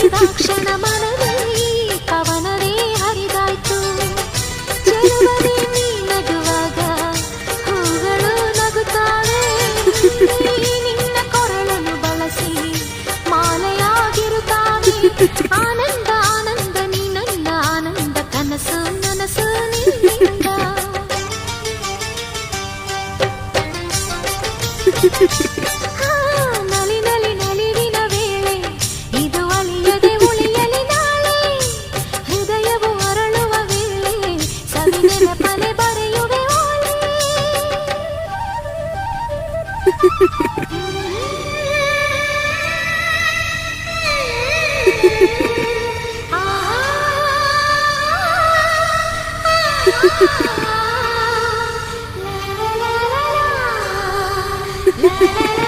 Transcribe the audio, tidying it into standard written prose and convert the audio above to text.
ನೆನೆದಾಕ್ಷಣ ಮನವೇ ಕವನವೇ ಹರಿದಾಯ್ತು. ಚೆಲುವನೇ ನೀ ನಗುವಾಗ ಹೂಗಳು ನಗುತ್ತಾವೆ. ನಿನ್ನ ಕೊರಳನ್ನು ಬಳಸಿ ಮಾಲೆಯಾಗಿರುತ್ತಾವೆ. ಆನಂದ ಆನಂದ ನೀ ನನ್ನ ಆನಂದ ಕನಸು ನನಸು ನಿನ್ನಿಂದ. ನಲಿ ನಲಿ ನಲಿವಿನ ವೇಳೆ ಇದು ಅಳಿಯದೆ ಉಳಿಯಲಿ ನಾಳೆ. ಹೃದಯವು ಅರಳುವ ವೇಳೆ ಸವಿ ನೆನಪನೆ ಬರೆಯುವೆ ಓಲೆ. La la la la la.